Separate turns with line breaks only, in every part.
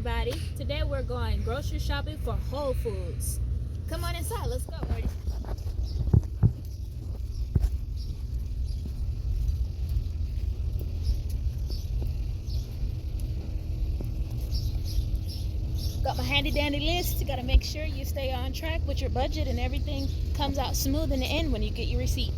everybody. Today we're going grocery shopping for Whole Foods. Come on inside, let's go, Marty. Got my handy dandy list. You gotta make sure you stay on track with your budget and everything comes out smooth in the end when you get your receipt.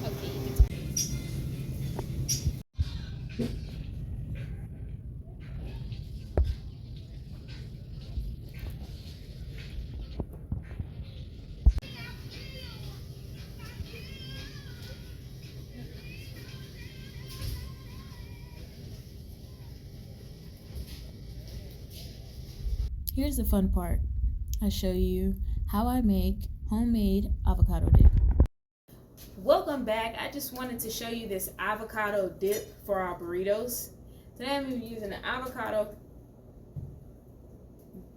Okay, you can Here's the fun part. I show you how I make homemade avocado dip. Welcome back. I just wanted to show you this avocado dip for our burritos. Today I'm using the avocado,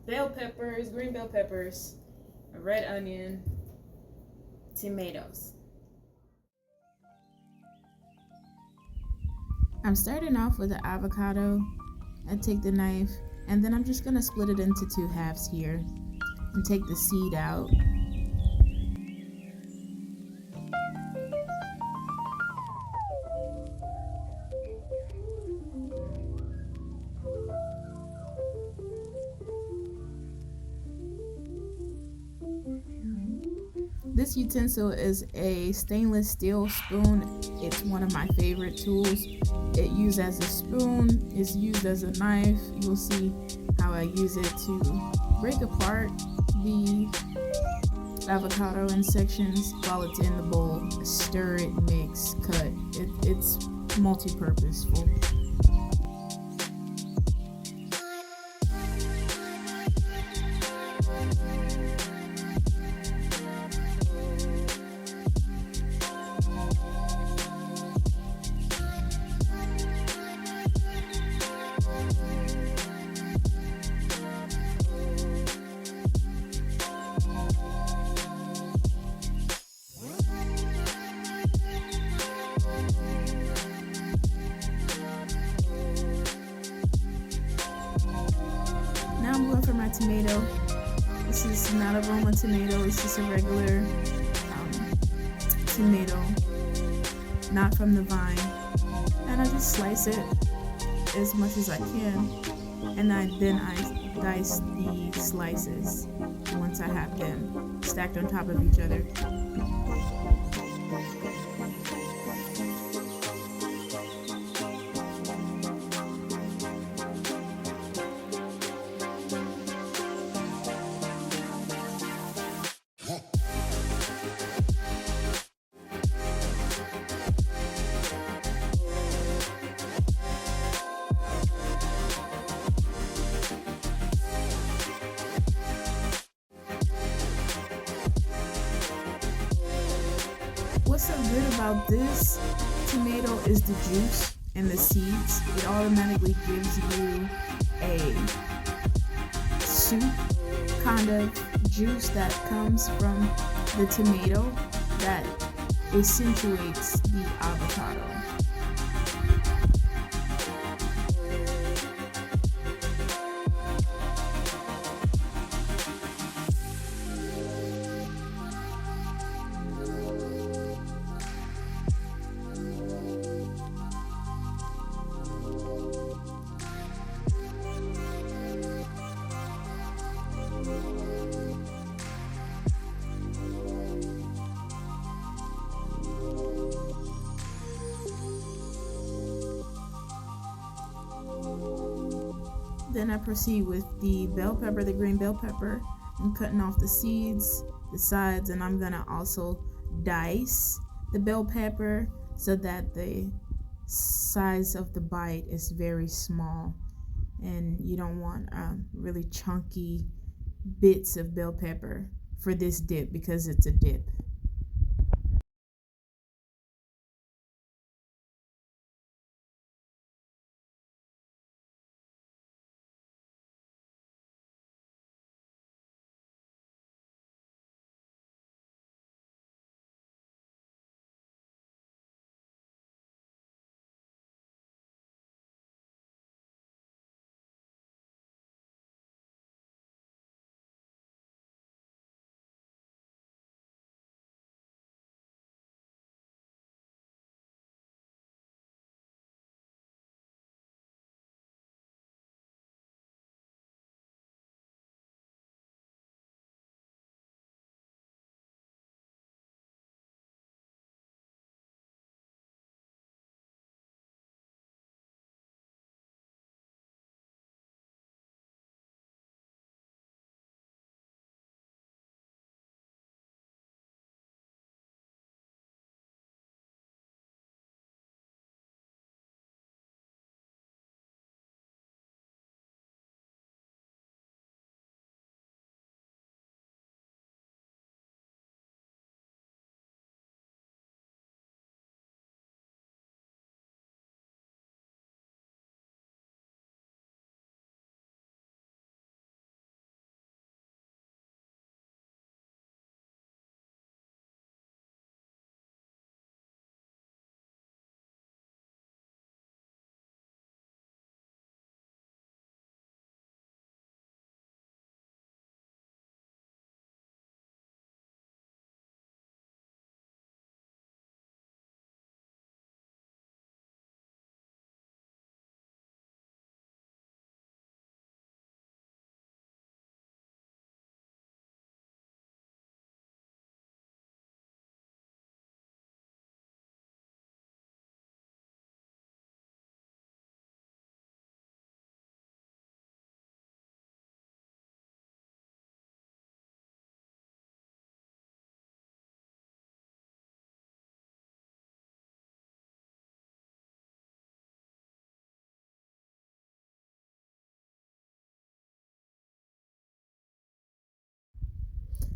bell peppers, green bell peppers, a red onion, tomatoes. I'm starting off with the avocado. I take the knife and then I'm just gonna split it into 2 halves here and take the seed out. This utensil is a stainless steel spoon. It's one of my favorite tools. It used as a spoon, it's used as a knife. You'll see how I use it to break apart the avocado in sections while it's in the bowl. Stir it, mix, cut. It's multi-purposeful. Now I'm going for my tomato. This is not a Roma tomato, it's just a regular tomato, not from the vine. And I just slice it as much as I can. and then I dice the slices once I have them stacked on top of each other. What's so good about this tomato is the juice and the seeds. It automatically gives you a soup kind of juice that comes from the tomato that accentuates the avocado. Then I proceed with the bell pepper, the green bell pepper. I'm cutting off the seeds, the sides, and I'm gonna also dice the bell pepper so that the size of the bite is very small, and you don't want really chunky bits of bell pepper for this dip because it's a dip.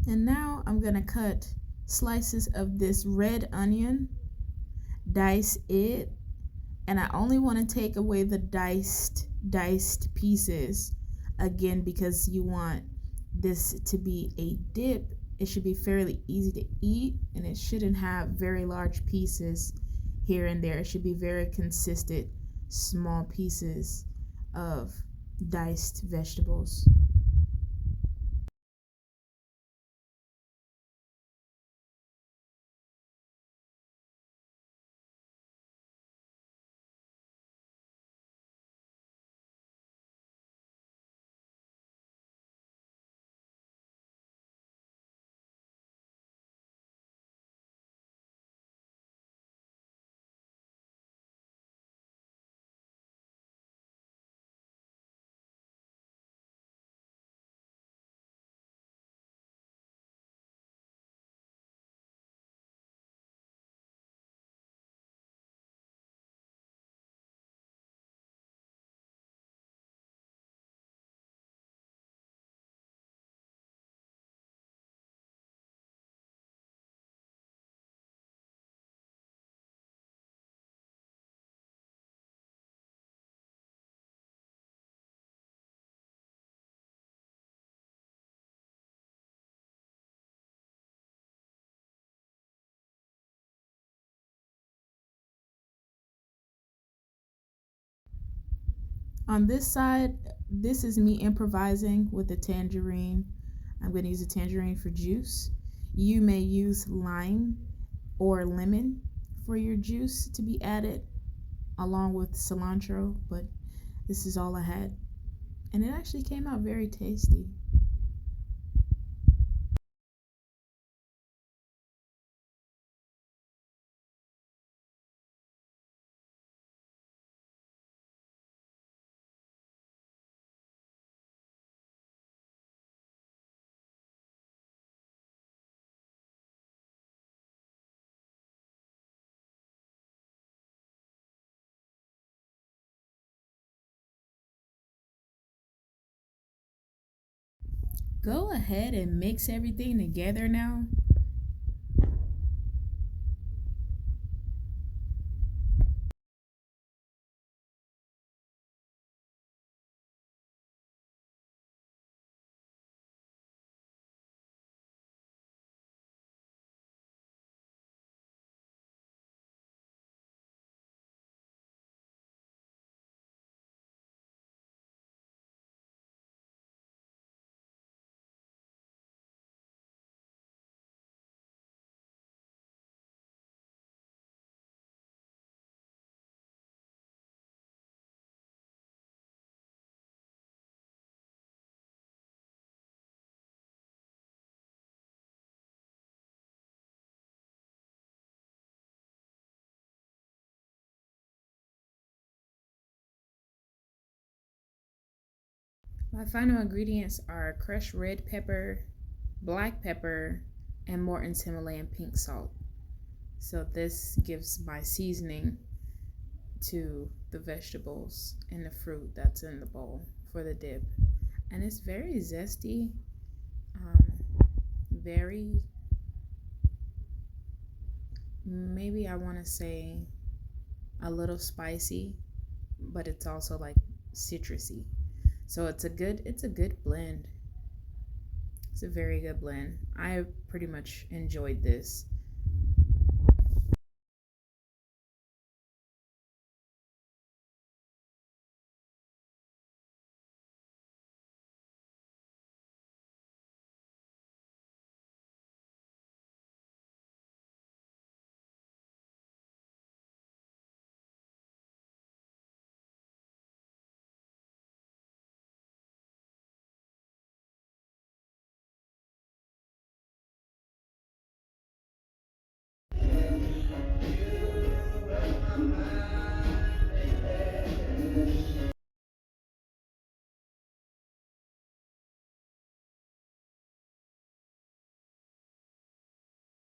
And now I'm gonna cut slices of this red onion, dice it, and I only want to take away the diced pieces again because you want this to be a dip. It should be fairly easy to eat, and it shouldn't have very large pieces here and there. It should be very consistent small pieces of diced vegetables. On this side, this is me improvising with a tangerine. I'm going to use a tangerine for juice. You may use lime or lemon for your juice to be added along with cilantro, but this is all I had. And it actually came out very tasty. Go ahead and mix everything together now. My final ingredients are crushed red pepper, black pepper, and Morton's Himalayan pink salt. So this gives my seasoning to the vegetables and the fruit that's in the bowl for the dip. And it's very zesty, very, maybe I want to say a little spicy, but it's also like citrusy. So it's a good blend. It's a very good blend. I pretty much enjoyed this.